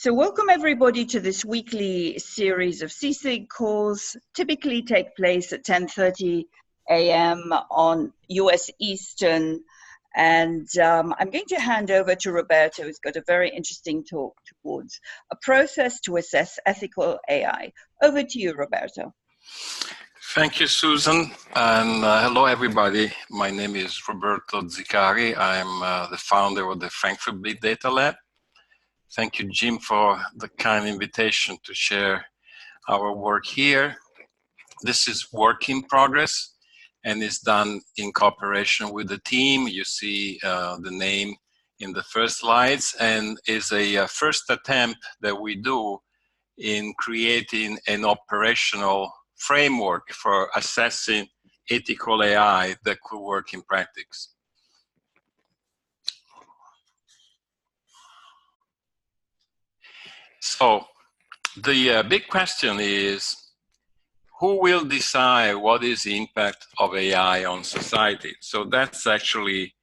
So welcome everybody to this weekly series of CSIG calls, typically take place at 10:30 a.m. on US Eastern. And I'm going to hand over to Roberto, who's got a very interesting talk towards a process to assess ethical AI. Over to you, Roberto. Thank you, Susan, and hello, everybody. My name is RobertoZicari. I'm the founder of the Frankfurt Big Data Lab. Thank you, Jim, for the kind invitation to share our work here. This is work in progress and is done in cooperation with the team. You see the name in the first slides, and is a first attempt that we do in creating an operational framework for assessing ethical AI that could work in practice. So the big question is, who will decide what is the impact of AI on society? So that's actually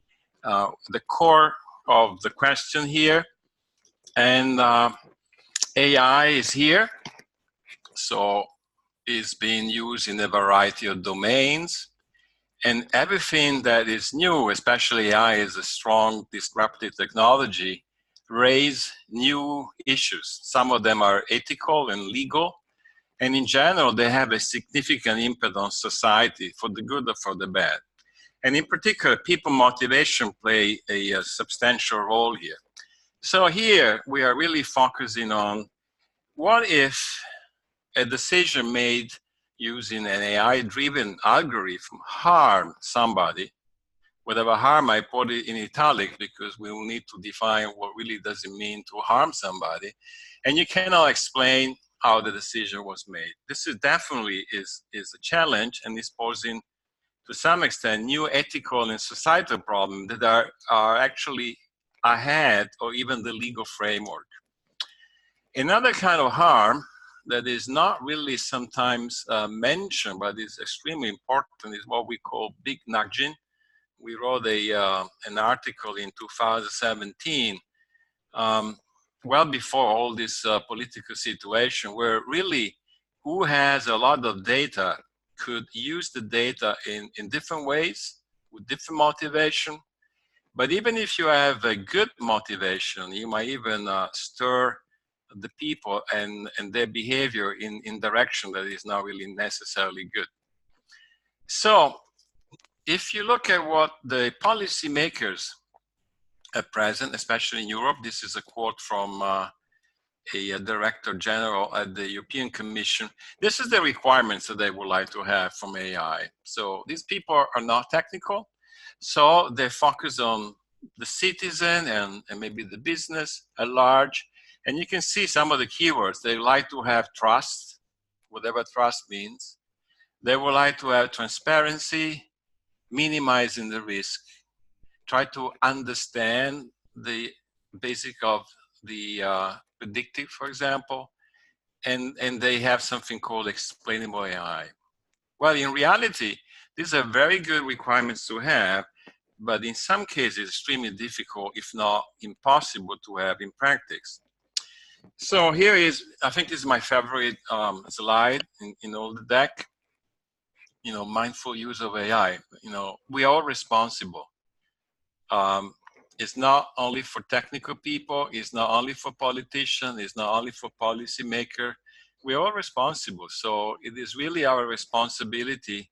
the core of the question here. And AI is here. So it's being used in a variety of domains. And everything that is new, especially AI, is a strong disruptive technology, raise new issues. Some of them are ethical and legal. And in general, they have a significant impact on society for the good or for the bad. And in particular, people motivation play a substantial role here. So here we are really focusing on what if a decision made using an AI-driven algorithm harm somebody. Whatever harm, I put it in italic because we will need to define what really does it mean to harm somebody. And you cannot explain how the decision was made. This is definitely is a challenge, and is posing to some extent new ethical and societal problems that are actually ahead or even the legal framework. Another kind of harm that is not really sometimes mentioned, but is extremely important, is what we call big nudging. We wrote an article in 2017, well before all this political situation, where really who has a lot of data could use the data in different ways, with different motivation. But even if you have a good motivation, you might even stir the people and their behavior in direction that is not really necessarily good. So if you look at what the policymakers at present, especially in Europe, this is a quote from a director general at the European Commission. This is the requirements that they would like to have from AI. So these people are not technical, so they focus on the citizen and maybe the business at large. And you can see some of the keywords. They like to have trust, whatever trust means. They would like to have transparency, minimizing the risk, try to understand the basic of the predictive, for example, and they have something called explainable AI. Well, in reality, these are very good requirements to have, but in some cases, extremely difficult, if not impossible to have in practice. So here is, I think this is my favorite slide in all the deck. You know, mindful use of AI. You know, we are all responsible. It's not only for technical people, it's not only for politicians, it's not only for policymakers. We're all responsible. So it is really our responsibility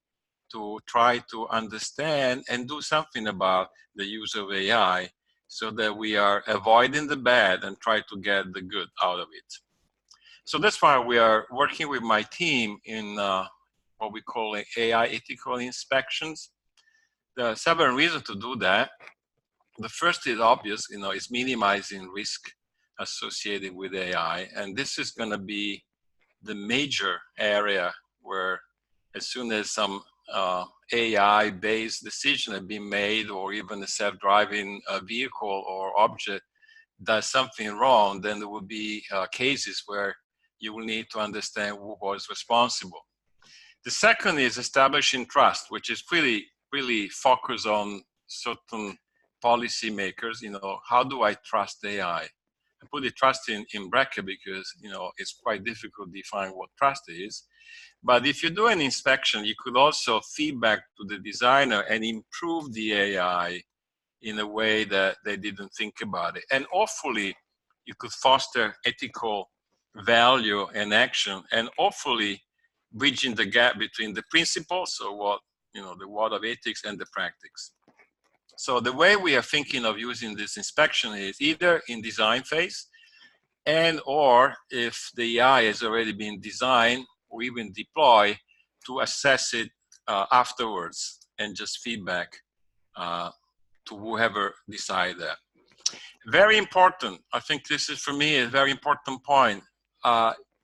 to try to understand and do something about the use of AI, so that we are avoiding the bad and try to get the good out of it. So that's why we are working with my team in what we call AI ethical inspections. There are several reasons to do that. The first is obvious, you know, is minimizing risk associated with AI. And this is going to be the major area where, as soon as some AI-based decision has been made, or even a self-driving vehicle or object does something wrong, then there will be cases where you will need to understand who was responsible. The second is establishing trust, which is really focused on certain policymakers. You know, how do I trust AI? I put the trust in bracket because, you know, it's quite difficult to define what trust is. But if you do an inspection, you could also feedback to the designer and improve the AI in a way that they didn't think about it. And hopefully, you could foster ethical value and action, and hopefully bridging the gap between the principles, so what, you know, the world of ethics, and the practice. So the way we are thinking of using this inspection is either in design phase, and or if the AI has already been designed or even deployed, to assess it afterwards and just feedback to whoever decide that. Very important, I think this is for me a very important point.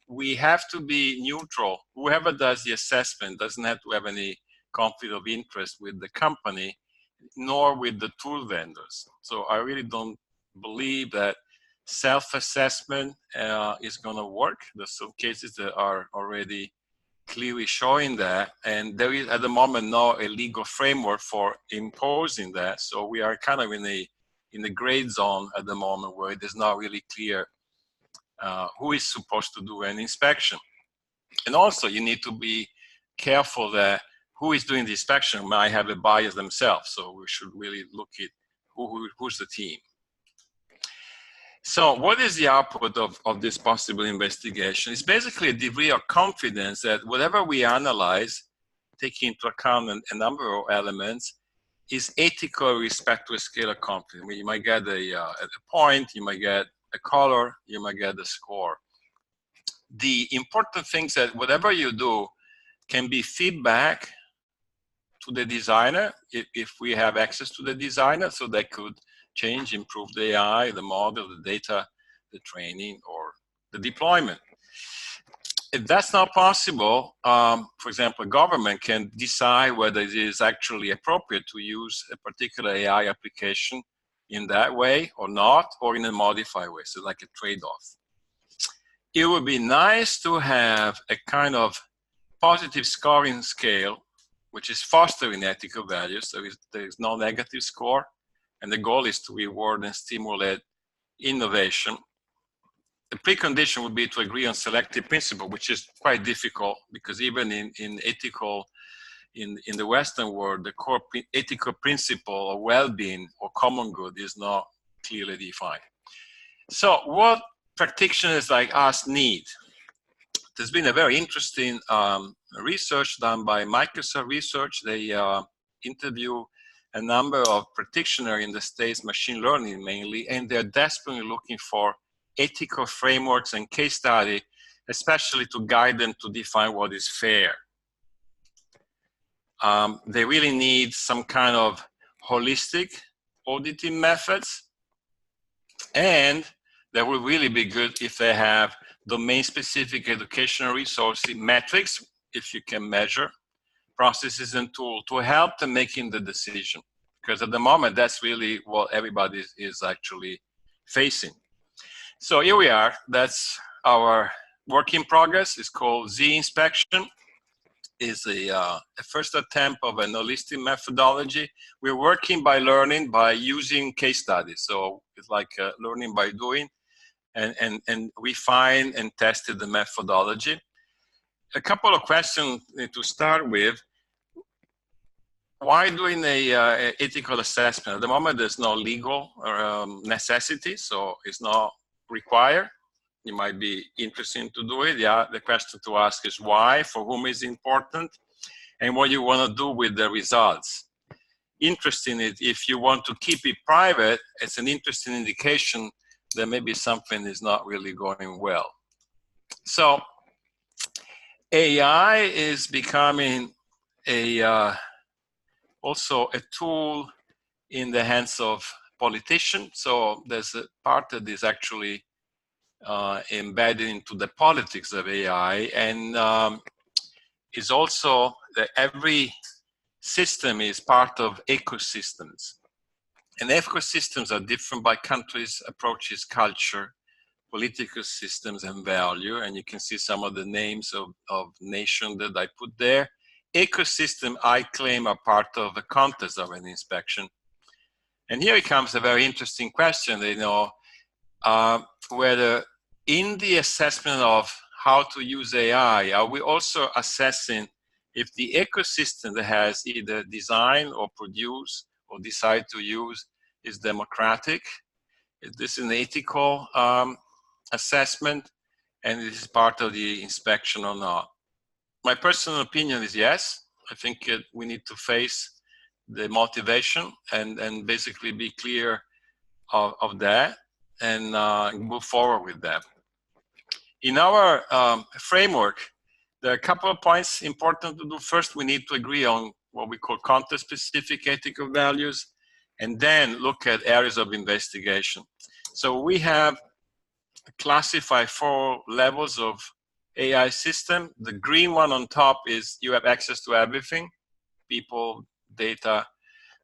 We have to be neutral. Whoever does the assessment doesn't have to have any conflict of interest with the company, nor with the tool vendors. So I really don't believe that self-assessment is going to work. There's some cases that are already clearly showing that, and there is at the moment no a legal framework for imposing that. So we are kind of in a gray zone at the moment where it is not really clear who is supposed to do an inspection. And also you need to be careful that who is doing the inspection might have a bias themselves. So we should really look at who's the team. So what is the output of this possible investigation? It's basically a degree of confidence that whatever we analyze, taking into account a number of elements, is ethical with respect to a scale of confidence. You might get a point, you might get a color, you might get a score. The important thing is that whatever you do can be feedback to the designer if we have access to the designer, so they could change, improve the AI, the model, the data, the training, or the deployment. If that's not possible, for example, a government can decide whether it is actually appropriate to use a particular AI application in that way or not, or in a modified way, so like a trade-off. It would be nice to have a kind of positive scoring scale, which is fostering ethical values. So there is no negative score, and the goal is to reward and stimulate innovation. The precondition would be to agree on selective principle, which is quite difficult because even in ethical, in the Western world, the core ethical principle of well-being or common good is not clearly defined. So what practitioners like us need? There's been a very interesting research done by Microsoft Research. They interview a number of practitioners in the States, machine learning mainly, and they're desperately looking for ethical frameworks and case study, especially to guide them to define what is fair. They really need some kind of holistic auditing methods, and that would really be good if they have domain-specific educational resources, metrics, if you can measure, processes and tools to help them making the decision. Because at the moment, that's really what everybody is actually facing. So here we are. That's our work in progress. It's called Z-Inspection. It's a first attempt of an holistic methodology. We're working by learning, by using case studies. So it's like learning by doing, and refine and tested the methodology. A couple of questions to start with. Why doing a ethical assessment? At the moment, there's no legal necessity, so it's not required. It might be interesting to do it. Yeah, the question to ask is why, for whom is important, and what you want to do with the results. Interesting is if you want to keep it private, it's an interesting indication that maybe something is not really going well. So AI is becoming also a tool in the hands of politicians. So there's a part that is actually embedded into the politics of AI, and is also that every system is part of ecosystems. And ecosystems are different by countries, approaches, culture, political systems, and value. And you can see some of the names of nations that I put there. Ecosystem, I claim, are part of the context of an inspection. And here it comes a very interesting question. You know, whether in the assessment of how to use AI, are we also assessing if the ecosystem that has either designed or produced or decide to use is democratic? Is this an ethical assessment, and is part of the inspection or not? My personal opinion is yes. I think we need to face the motivation and basically be clear of that and move forward with that. In our framework, there are a couple of points important to do. First, we need to agree on what we call context-specific ethical values, and then look at areas of investigation. So we have classified 4 levels of AI system. The green one on top is you have access to everything, people, data,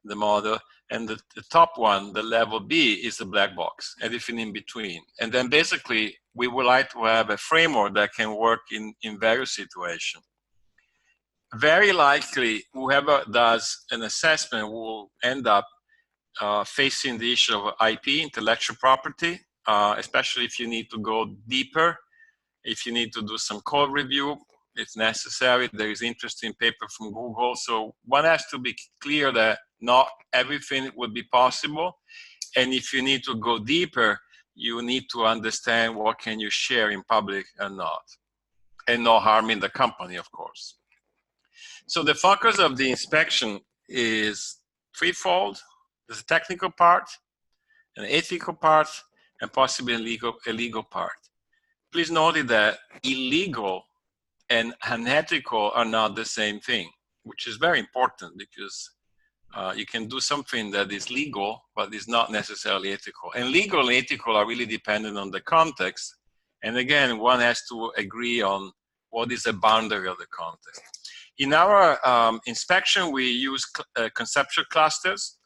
the model, and the top one, the level B, is the black box, everything in between. And then basically, we would like to have a framework that can work in various situations. Very likely, whoever does an assessment will end up facing the issue of IP, intellectual property, especially if you need to go deeper, if you need to do some code review, if necessary. There is interesting paper from Google. So one has to be clear that not everything would be possible. And if you need to go deeper, you need to understand what can you share in public and not. And no harming the company, of course. So the focus of the inspection is threefold. There's a technical part, an ethical part, and possibly a legal part. Please note that illegal and unethical are not the same thing, which is very important because you can do something that is legal, but is not necessarily ethical. And legal and ethical are really dependent on the context. And again, one has to agree on what is the boundary of the context. In our inspection, we use conceptual clusters,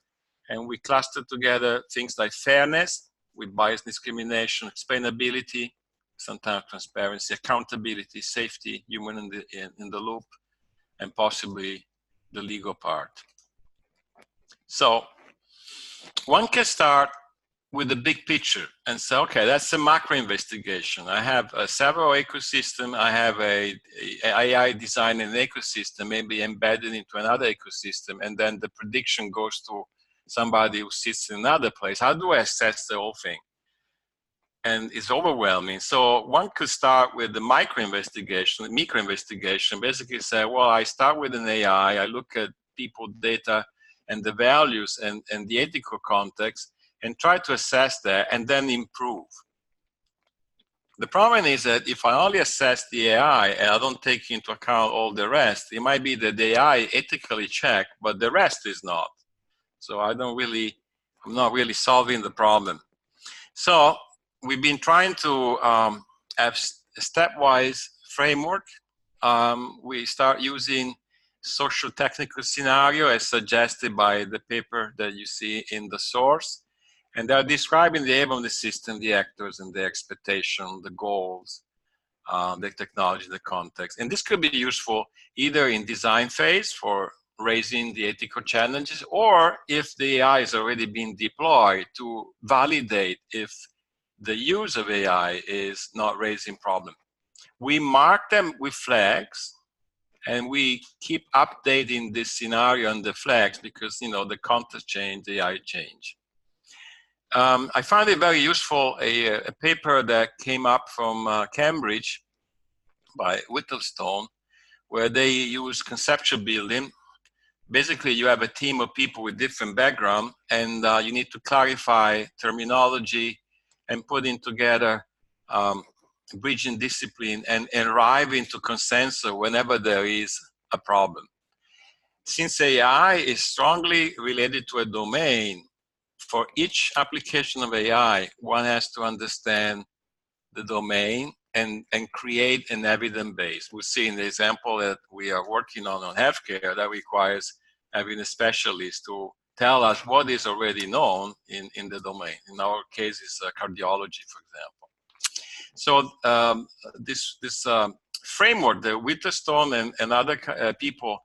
and we cluster together things like fairness with bias, discrimination, explainability, sometimes transparency, accountability, safety, human in the loop, and possibly the legal part. So one can start with the big picture and say, okay, that's a macro investigation. I have several ecosystems. I have a AI design an ecosystem, maybe embedded into another ecosystem, and then the prediction goes to somebody who sits in another place. How do I assess the whole thing? And it's overwhelming. So one could start with the micro investigation, basically say, well, I start with an AI, I look at people, data, and the values and the ethical context, and try to assess that and then improve. The problem is that if I only assess the AI and I don't take into account all the rest, it might be that the AI ethically checked, but the rest is not. So I'm not really solving the problem. So we've been trying to have a stepwise framework. We start using socio-technical scenario as suggested by the paper that you see in the source. And they're describing the aim of the system, the actors and the expectation, the goals, the technology, the context. And this could be useful either in design phase for raising the ethical challenges, or if the AI is already being deployed to validate if the use of AI is not raising problem. We mark them with flags, and we keep updating this scenario and the flags because, you know, the context change, the AI change. I found it very useful, a paper that came up from Cambridge by Whittlestone, where they use conceptual building. Basically, you have a team of people with different background, and you need to clarify terminology and putting together bridging discipline and arrive into consensus whenever there is a problem. Since AI is strongly related to a domain, for each application of AI, one has to understand the domain and create an evidence base. We'll see in the example that we are working on healthcare that requires having a specialist to tell us what is already known in the domain. In our case, it's cardiology, for example. So this framework that Whittlestone and other people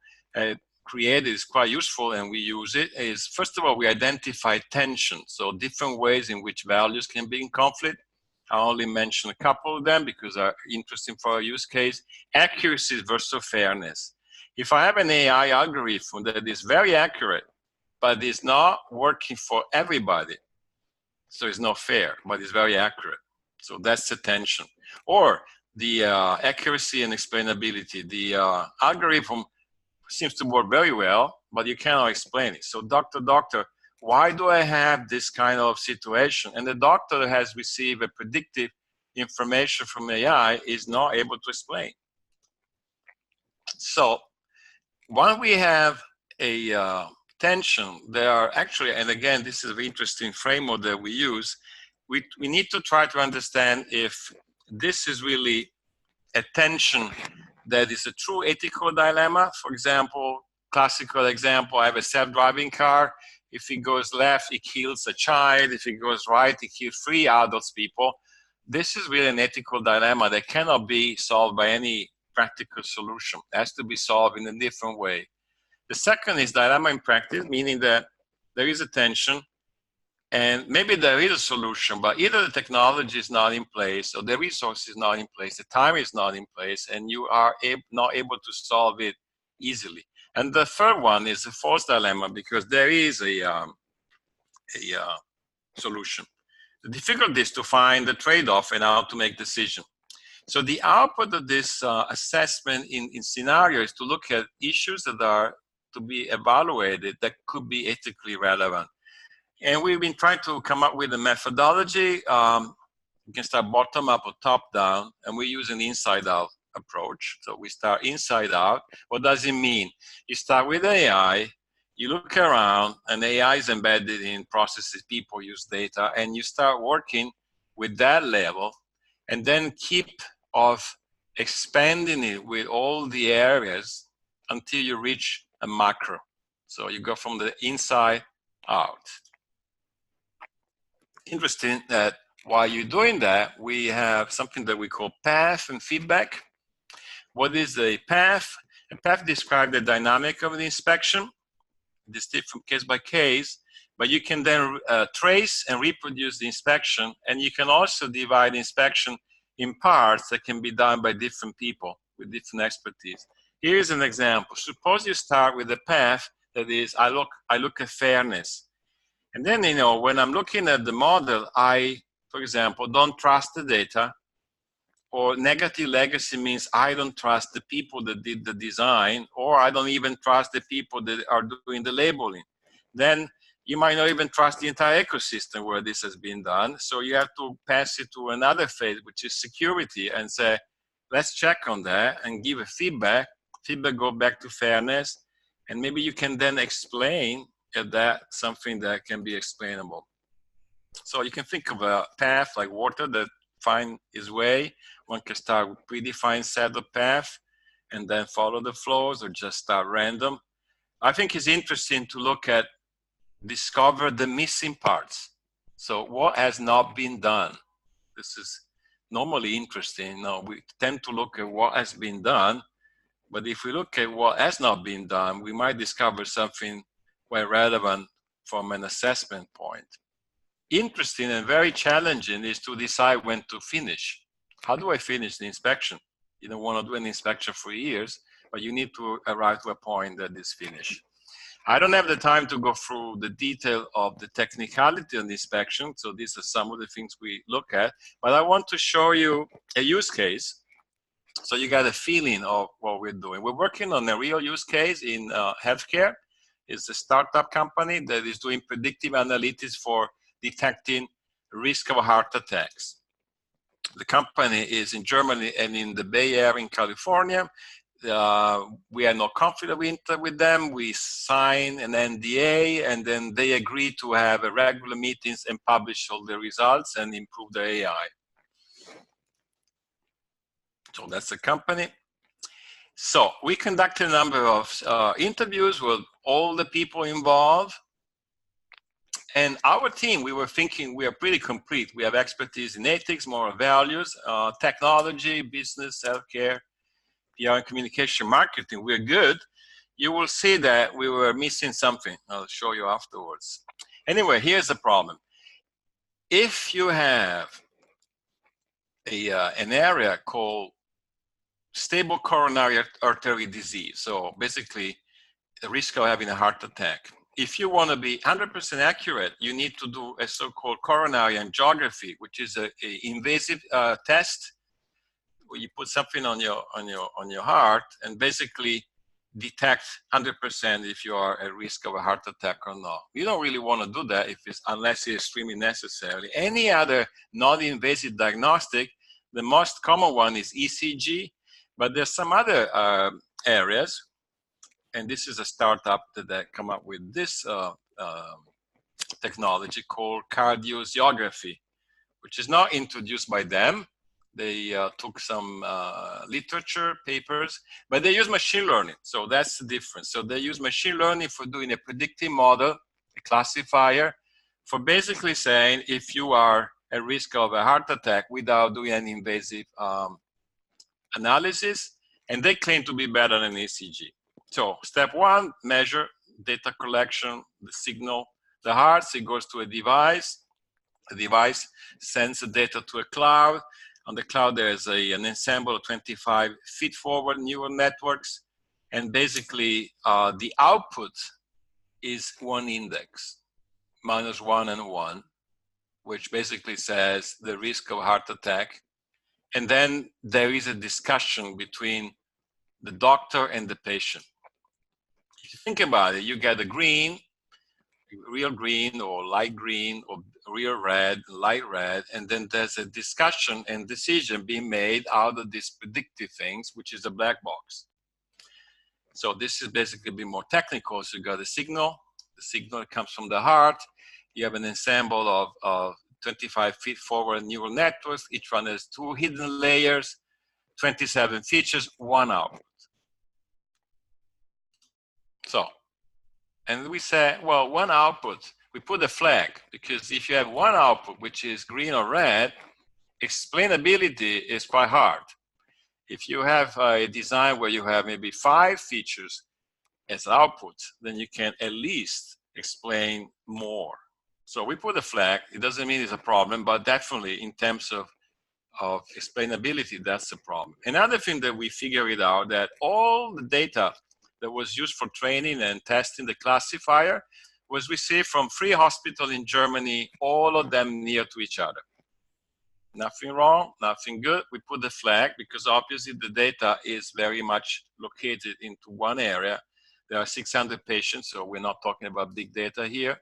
created is quite useful and we use it is, first of all, we identify tension. So different ways in which values can be in conflict. I only mention a couple of them because they're interesting for our use case. Accuracy versus fairness. If I have an AI algorithm that is very accurate, but is not working for everybody, so it's not fair, but it's very accurate. So that's the tension. Or the accuracy and explainability. The algorithm seems to work very well, but you cannot explain it. So doctor, why do I have this kind of situation? And the doctor has received a predictive information from AI is not able to explain. So when we have a tension, there are actually, and again, this is an interesting framework that we use, we need to try to understand if this is really a tension that is a true ethical dilemma. For example, classical example, I have a self-driving car. If it goes left, it kills a child. If it goes right, it kills 3 adult people. This is really an ethical dilemma that cannot be solved by any practical solution. It has to be solved in a different way. The second is dilemma in practice, meaning that there is a tension and maybe there is a solution, but either the technology is not in place or the resource is not in place, the time is not in place, and you are not able to solve it easily. And the third one is a false dilemma because there is a solution. The difficulty is to find the trade-off and how to make decision. So the output of this assessment in scenario is to look at issues that are to be evaluated that could be ethically relevant. And we've been trying to come up with a methodology. You can start bottom up or top down, and we use an inside out approach. So we start inside out. What does it mean? You start with AI, you look around, and AI is embedded in processes, people use data, and you start working with that level, and then keep of expanding it with all the areas until you reach a macro. So you go from the inside out. Interesting that while you're doing that, we have something that we call path and feedback. What is a path? A path describes the dynamic of the inspection. This different case by case, but you can then trace and reproduce the inspection, and you can also divide the inspection in parts that can be done by different people with different expertise. Here's an example. Suppose you start with a path that is, I look at fairness. And then, you know, when I'm looking at the model, I, for example, don't trust the data, or negative legacy means I don't trust the people that did the design, or I don't even trust the people that are doing the labeling. Then you might not even trust the entire ecosystem where this has been done. So you have to pass it to another phase, which is security, and say, let's check on that and give a feedback. Feedback go back to fairness, and maybe you can then explain that something that can be explainable. So you can think of a path like water that finds its way. One can start with predefined set of path and then follow the flows, or just start random. I think it's interesting to look at, discover the missing parts. So what has not been done? This is normally interesting. No, we tend to look at what has been done, but if we look at what has not been done, we might discover something quite relevant from an assessment point. Interesting and very challenging is to decide when to finish. How do I finish the inspection? You don't want to do an inspection for years, but you need to arrive to a point that is finished. I don't have the time to go through the detail of the technicality of the inspection, so these are some of the things we look at, but I want to show you a use case so you got a feeling of what we're doing. We're working on a real use case in healthcare. It's a startup company that is doing predictive analytics for detecting risk of heart attacks. The company is in Germany and in the Bay Area in California. We are not confident with them. We sign an NDA, and then they agree to have a regular meetings and publish all the results and improve the AI. So that's the company. So we conducted a number of interviews with all the people involved. And our team, we were thinking we are pretty complete. We have expertise in ethics, moral values, technology, business, healthcare, PR and communication, marketing. We're good. you will see that we were missing something. I'll show you afterwards. Anyway, here's the problem. If you have an area called stable coronary artery disease, so basically the risk of having a heart attack, if you want to be 100% accurate, you need to do a so-called coronary angiography, which is an invasive test where you put something on your heart and basically detect 100% if you are at risk of a heart attack or not. You don't really want to do that unless it's extremely necessary. Any other non-invasive diagnostic, the most common one is ECG, but there's some other areas, and this is a startup that come up with this technology called cardiosiography, which is not introduced by them. They took some literature papers, but they use machine learning. So that's the difference. So they use machine learning for doing a predictive model, a classifier, for basically saying if you are at risk of a heart attack without doing any invasive analysis, and they claim to be better than ECG. So step one, measure data collection, the signal, the heart, it goes to a device. The device sends the data to a cloud. On the cloud, there's an ensemble of 25 feed-forward neural networks. And basically, the output is one index, -1 and 1, which basically says the risk of heart attack. And then there is a discussion between the doctor and the patient. If you think about it, you get a green, real green or light green or real red, light red, and then there's a discussion and decision being made out of these predictive things, which is a black box. So this is basically a bit more technical. So you got a signal, the signal comes from the heart, you have an ensemble of 25 feet forward neural networks, each one has 2 hidden layers, 27 features, 1 output. So, and we say, well, 1 output, we put a flag, because if you have 1 output, which is green or red, explainability is quite hard. If you have a design where you have maybe 5 features as output, then you can at least explain more. So we put a flag. It doesn't mean it's a problem, but definitely in terms of explainability, that's a problem. Another thing that we figured out, that all the data that was used for training and testing the classifier was received from 3 hospitals in Germany, all of them near to each other. Nothing wrong, nothing good. We put the flag because obviously the data is very much located into one area. There are 600 patients, so we're not talking about big data here.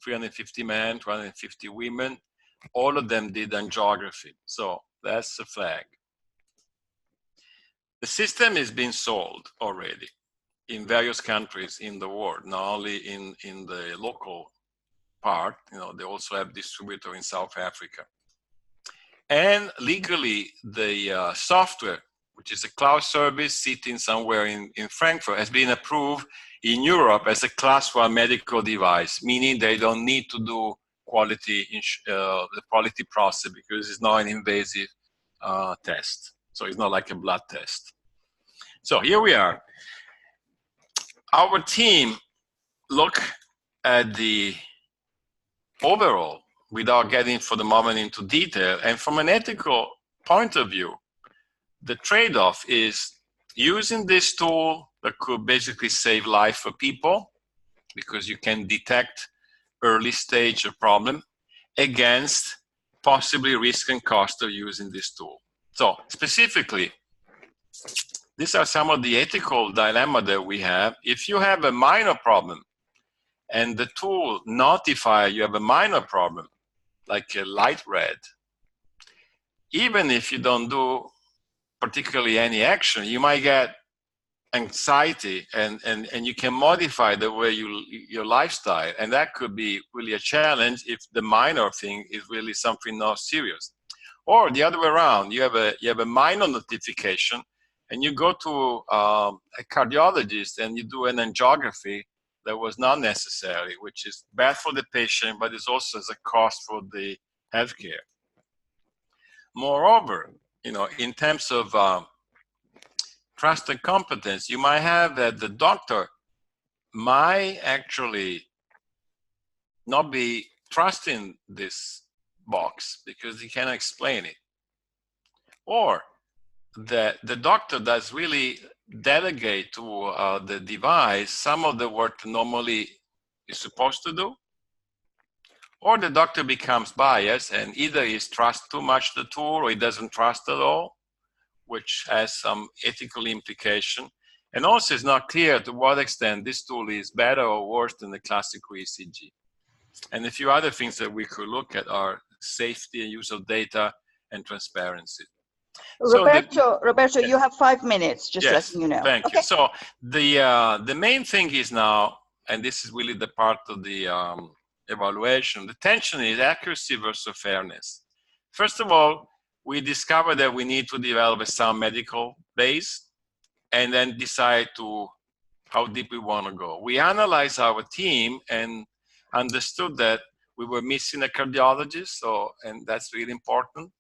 350 men, 250 women, all of them did angiography. So that's the flag. The system is being sold already in various countries in the world, not only in the local part. You know, they also have distributor in South Africa. And legally, the software, which is a cloud service sitting somewhere in Frankfurt, has been approved in Europe as a class 1 medical device, meaning they don't need to do the quality process because it's not an invasive test. So it's not like a blood test. So here we are. Our team look at the overall without getting for the moment into detail. And from an ethical point of view, the trade-off is using this tool that could basically save life for people because you can detect early stage of problem against possibly risk and cost of using this tool. So specifically, these are some of the ethical dilemma that we have. If you have a minor problem and the tool notifies you have a minor problem, like a light red, even if you don't do particularly any action, you might get anxiety and you can modify the way your lifestyle, and that could be really a challenge if the minor thing is really something not serious. Or the other way around, you have a minor notification and you go to a cardiologist and you do an angiography that was not necessary, which is bad for the patient, but it's also as a cost for the healthcare. Moreover, you know, in terms of trust and competence, you might have that the doctor might actually not be trusting this box because he cannot explain it. Or that the doctor does really delegate to the device some of the work normally is supposed to do. Or the doctor becomes biased and either he trusts too much the tool or he doesn't trust at all, which has some ethical implication. And also it's not clear to what extent this tool is better or worse than the classical ECG. And a few other things that we could look at are safety and use of data and transparency. Roberto, you have 5 minutes, just yes, letting you know. Thank you. So the main thing is now, and this is really the part of the evaluation, the tension is accuracy versus fairness. First of all, we discovered that we need to develop a sound medical base and then decide to how deep we want to go. We analyzed our team and understood that we were missing a cardiologist, and that's really important.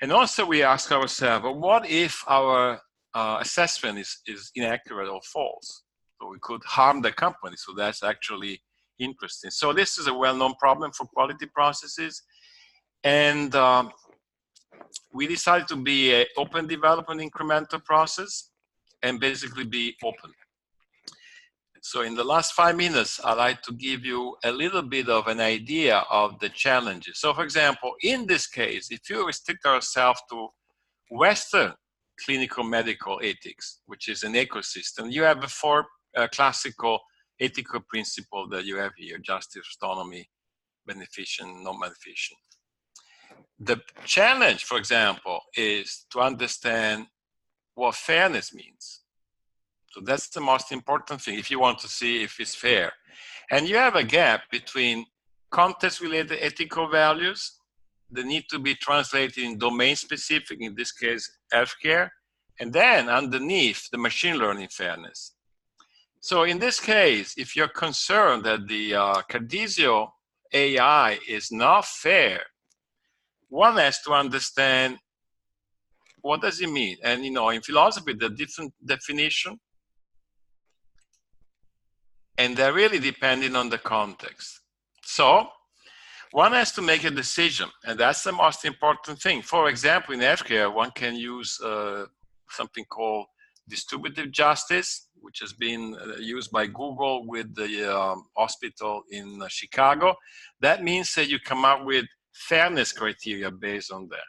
And also we ask ourselves, well, what if our assessment is inaccurate or false? So we could harm the company, so that's actually interesting. So this is a well-known problem for quality processes. And we decided to be an open development incremental process and basically be open. So in the last 5 minutes, I'd like to give you a little bit of an idea of the challenges. So for example, in this case, if you restrict ourselves to Western clinical medical ethics, which is an ecosystem, you have the 4 classical ethical principles that you have here: justice, autonomy, beneficent, non-beneficent. The challenge, for example, is to understand what fairness means. So that's the most important thing if you want to see if it's fair. And you have a gap between context-related ethical values that need to be translated in domain-specific, in this case, healthcare, and then underneath the machine learning fairness. So in this case, if you're concerned that the Cardisio AI is not fair, one has to understand what does it mean. And in philosophy, there are different definitions, and they're really depending on the context. So one has to make a decision, and that's the most important thing. For example, in healthcare, one can use something called distributive justice, which has been used by Google with the hospital in Chicago. That means that you come up with fairness criteria based on that.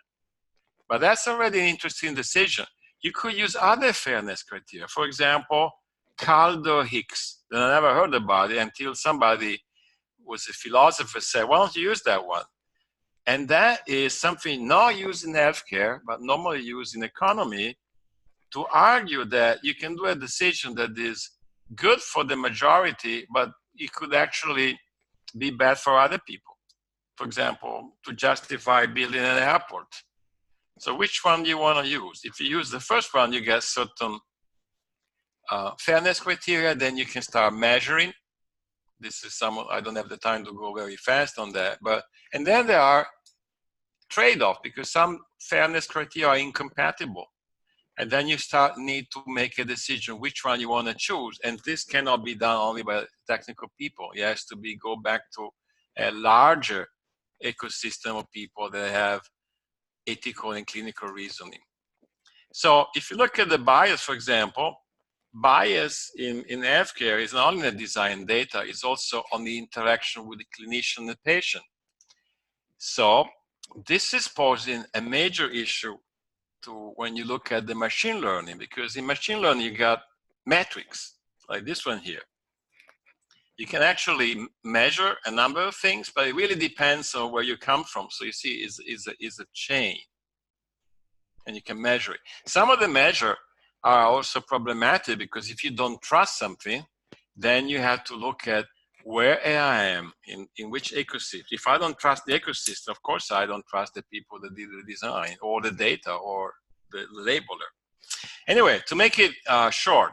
But that's already an interesting decision. You could use other fairness criteria. For example, Calder-Hicks. I never heard about it until somebody was a philosopher said, why don't you use that one? And that is something not used in healthcare, but normally used in economy, to argue that you can do a decision that is good for the majority, but it could actually be bad for other people. For example, to justify building an airport. So which one do you want to use? If you use the first one, you get certain fairness criteria, then you can start measuring. This is I don't have the time to go very fast on that, and then there are trade-offs because some fairness criteria are incompatible. And then you need to make a decision which one you want to choose. And this cannot be done only by technical people. It has to go back to a larger ecosystem of people that have ethical and clinical reasoning. So if you look at the bias, for example, bias in healthcare is not only the design data, it's also on the interaction with the clinician and the patient. So this is posing a major issue to when you look at the machine learning, because in machine learning you got metrics like this one here. You can actually measure a number of things, but it really depends on where you come from. So you see, is a chain, and you can measure it. Some of the measure are also problematic because if you don't trust something, then you have to look at where I am, in which ecosystem. If I don't trust the ecosystem, of course I don't trust the people that did the design or the data or the labeler. Anyway, to make it short,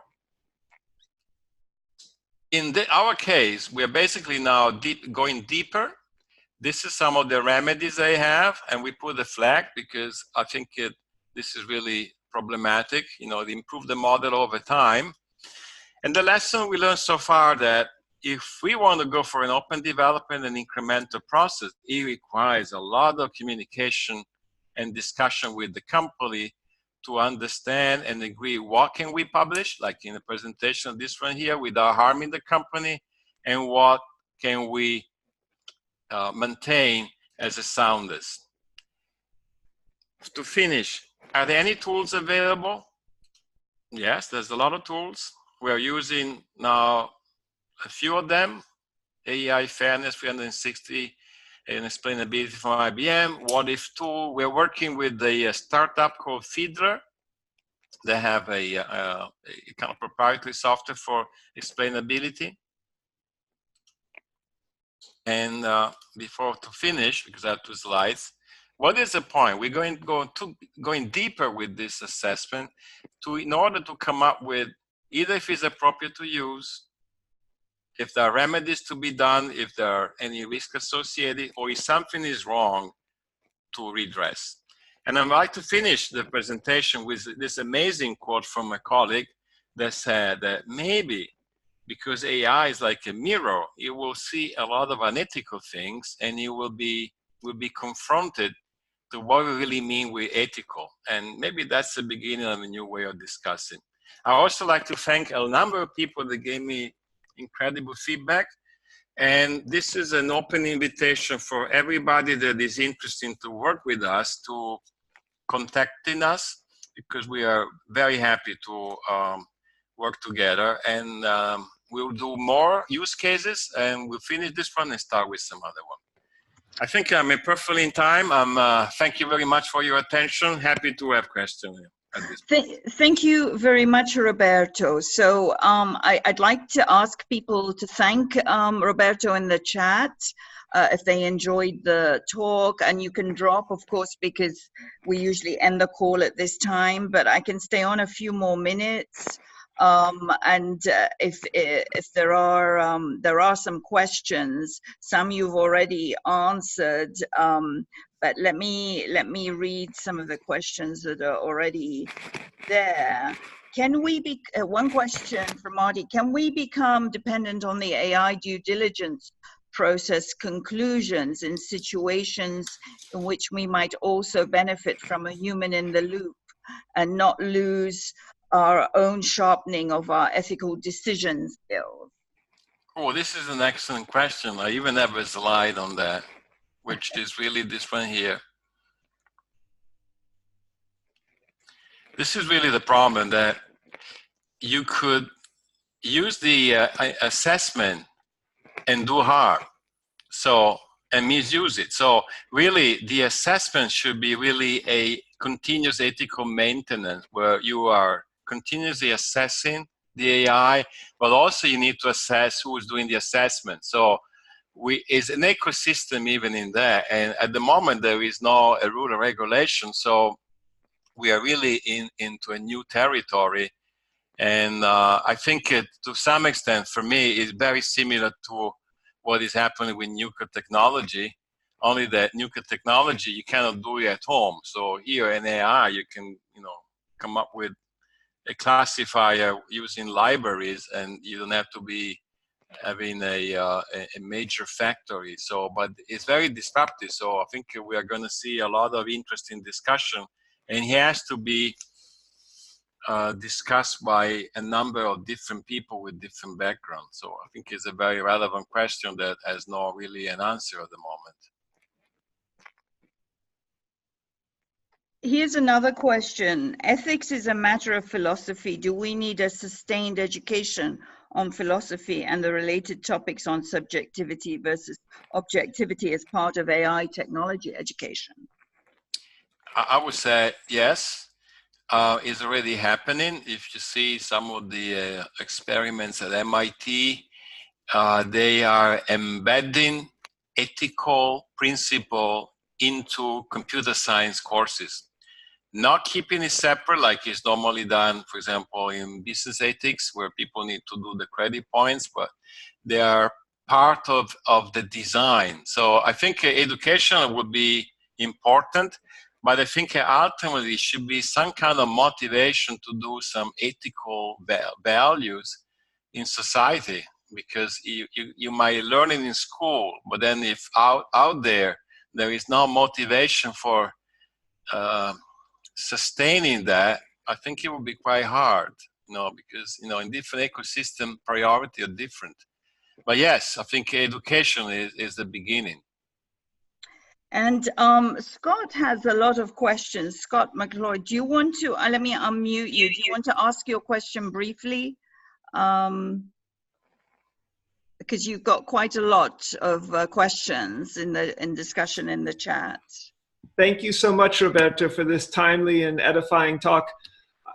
in our case, we're basically now going deeper. This is some of the remedies they have, and we put a flag because I think this is really problematic, they improve the model over time. And the lesson we learned so far that if we want to go for an open development and incremental process, it requires a lot of communication and discussion with the company to understand and agree what can we publish, like in the presentation of this one here, without harming the company, and what can we maintain as a soundness. To finish, are there any tools available? Yes, there's a lot of tools. We're using now a few of them. AI Fairness 360 and explainability from IBM. What if tool? We're working with a startup called Fiddler. They have a kind of proprietary software for explainability. And before to finish, because I have 2 slides, what is the point? We're going to going deeper with this assessment in order to come up with either if it's appropriate to use, if there are remedies to be done, if there are any risk associated, or if something is wrong, to redress. And I'd like to finish the presentation with this amazing quote from a colleague that said that maybe because AI is like a mirror, it will see a lot of unethical things, and it will be confronted to what we really mean with ethical. And maybe that's the beginning of a new way of discussing. I also like to thank a number of people that gave me incredible feedback. And this is an open invitation for everybody that is interested to work with us to contacting us, because we are very happy to work together. And we'll do more use cases, and we'll finish this one and start with some other one. I think I'm perfectly in time. Thank you very much for your attention. Happy to have questions. Thank you very much, Roberto. So I'd like to ask people to thank Roberto in the chat if they enjoyed the talk, and you can drop, of course, because we usually end the call at this time, but I can stay on a few more minutes. And if there are some questions, some you've already answered, but let me read some of the questions that are already there. Can we be one question from Marty? Can we become dependent on the AI due diligence process conclusions in situations in which we might also benefit from a human in the loop and not lose our own sharpening of our ethical decision skills? Oh, this is an excellent question. I even have a slide on that, which is really this one here. This is really the problem, that you could use the assessment and do harm, and misuse it. So really, the assessment should be really a continuous ethical maintenance, where you are continuously assessing the AI, but also you need to assess who is doing the assessment. So it's an ecosystem even in there. And at the moment, there is no a rule or regulation. So we are really into a new territory. And I think to some extent, for me, it's very similar to what is happening with nuclear technology, only that nuclear technology, you cannot do it at home. So here in AI, you can, come up with a classifier using libraries, and you don't have to be having a major factory. So, but it's very disruptive. So I think we are going to see a lot of interesting discussion, and it has to be discussed by a number of different people with different backgrounds. So I think it's a very relevant question that has not really an answer at the moment. Here's another question. Ethics is a matter of philosophy. Do we need a sustained education on philosophy and the related topics on subjectivity versus objectivity as part of AI technology education? I would say yes. It's already happening. If you see some of the experiments at MIT, they are embedding ethical principle into computer science courses. Not keeping it separate like it's normally done, for example, in business ethics, where people need to do the credit points, but they are part of the design. So I think education would be important, But I think ultimately it should be some kind of motivation to do some ethical values in society, because you might learn it in school, but then if out there is no motivation for sustaining that, I think it will be quite hard, because in different ecosystem priority are different. But yes, I think education is the beginning. And Scott has a lot of questions. Scott McLeod, do you want to, let me unmute you. Do you want to ask your question briefly? Because you've got quite a lot of questions in discussion in the chat. Thank you so much, Roberto, for this timely and edifying talk.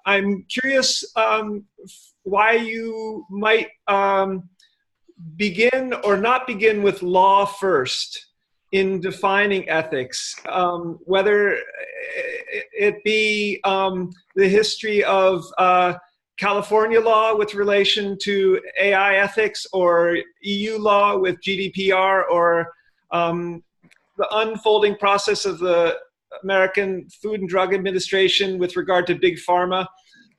I'm curious why you might begin or not begin with law first in defining ethics, whether it be the history of California law with relation to AI ethics, or EU law with GDPR, or the unfolding process of the American Food and Drug Administration with regard to big pharma,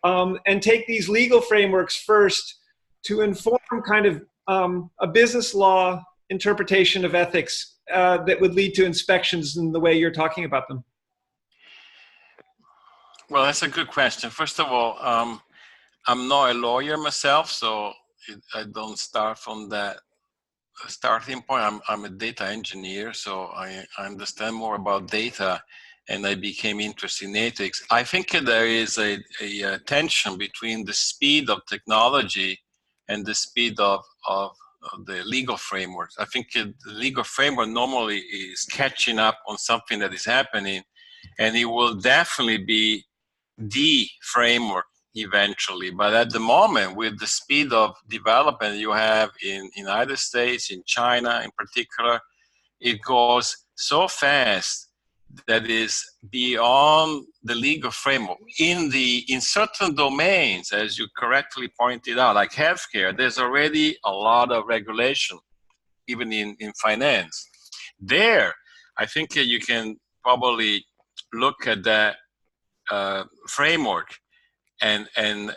and take these legal frameworks first to inform kind of a business law interpretation of ethics that would lead to inspections in the way you're talking about them? Well, that's a good question. First of all, I'm not a lawyer myself, so I don't start from that starting point. I'm a data engineer, so I understand more about data, and I became interested in ethics. I think there is a tension between the speed of technology and the speed of the legal frameworks. I think the legal framework normally is catching up on something that is happening, and it will definitely be the framework eventually. But at the moment, with the speed of development you have in United States, in China in particular, it goes so fast that is beyond the legal framework. In certain domains, as you correctly pointed out, like healthcare, there's already a lot of regulation, even in finance. There, I think you can probably look at that framework and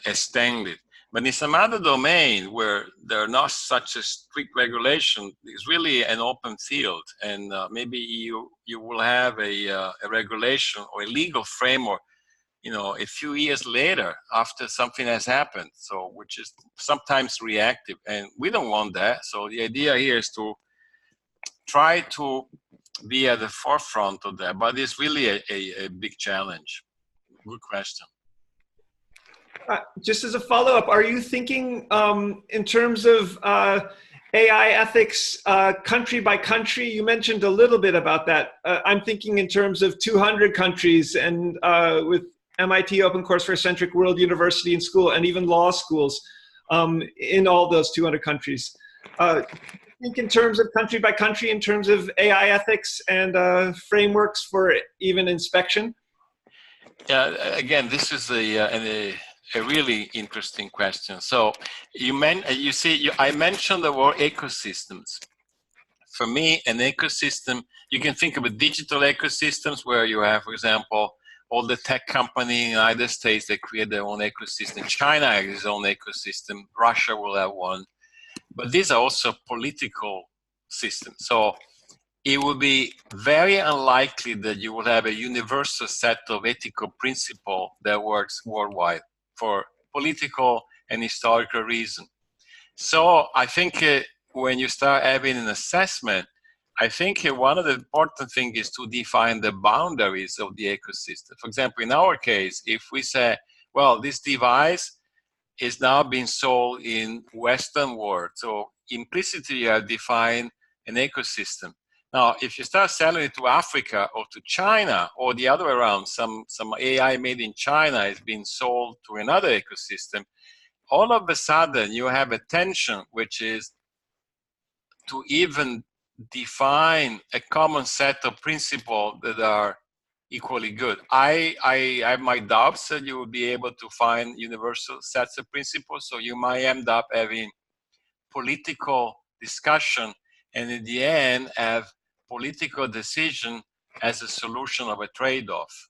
extend it. But in some other domain where there are not such a strict regulation, it's really an open field, and maybe you will have a regulation or a legal framework, a few years later after something has happened. So, which is sometimes reactive, and we don't want that. So the idea here is to try to be at the forefront of that, but it's really a big challenge. Good question. Just as a follow-up, are you thinking in terms of AI ethics country by country? You mentioned a little bit about that. I'm thinking in terms of 200 countries, and with MIT Open Courseware Centric World University and School, and even law schools in all those 200 countries. Think in terms of country by country, in terms of AI ethics and frameworks for even inspection? Yeah, again, this is a really interesting question. So I mentioned the word ecosystems. For me, an ecosystem, you can think of digital ecosystems where you have, for example, all the tech companies in the United States, they create their own ecosystem. China has its own ecosystem. Russia will have one. But these are also political systems. So it would be very unlikely that you will have a universal set of ethical principles that works worldwide for political and historical reasons. So I think when you start having an assessment, I think one of the important things is to define the boundaries of the ecosystem. For example, in our case, if we say, well, this device is now being sold in Western world, so implicitly you have defined an ecosystem. Now, if you start selling it to Africa or to China, or the other way around, some AI made in China is being sold to another ecosystem, all of a sudden you have a tension, which is to even define a common set of principles that are equally good. I have my doubts that you will be able to find universal sets of principles, so you might end up having political discussion, and in the end have political decision as a solution of a trade-off.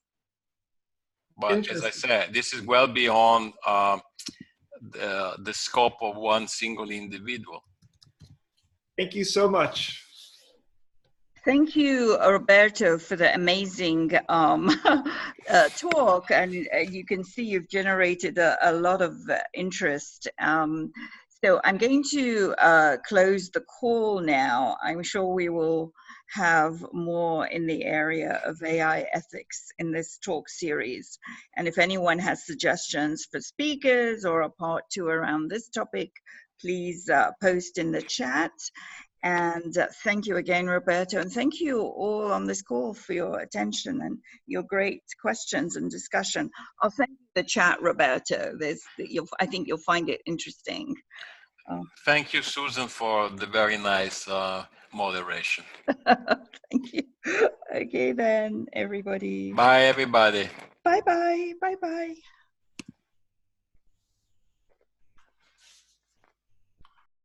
But as I said, this is well beyond the scope of one single individual. Thank you so much. Thank you, Roberto, for the amazing talk. And you can see you've generated a lot of interest. So I'm going to close the call now. I'm sure we will have more in the area of AI ethics in this talk series. And if anyone has suggestions for speakers or a part 2 around this topic, please post in the chat. And thank you again, Roberto. And thank you all on this call for your attention and your great questions and discussion. I'll send you the chat, Roberto. I think you'll find it interesting. Thank you, Susan, for the very nice moderation. Thank you. Okay then, everybody. Bye, everybody. Bye-bye. Bye-bye.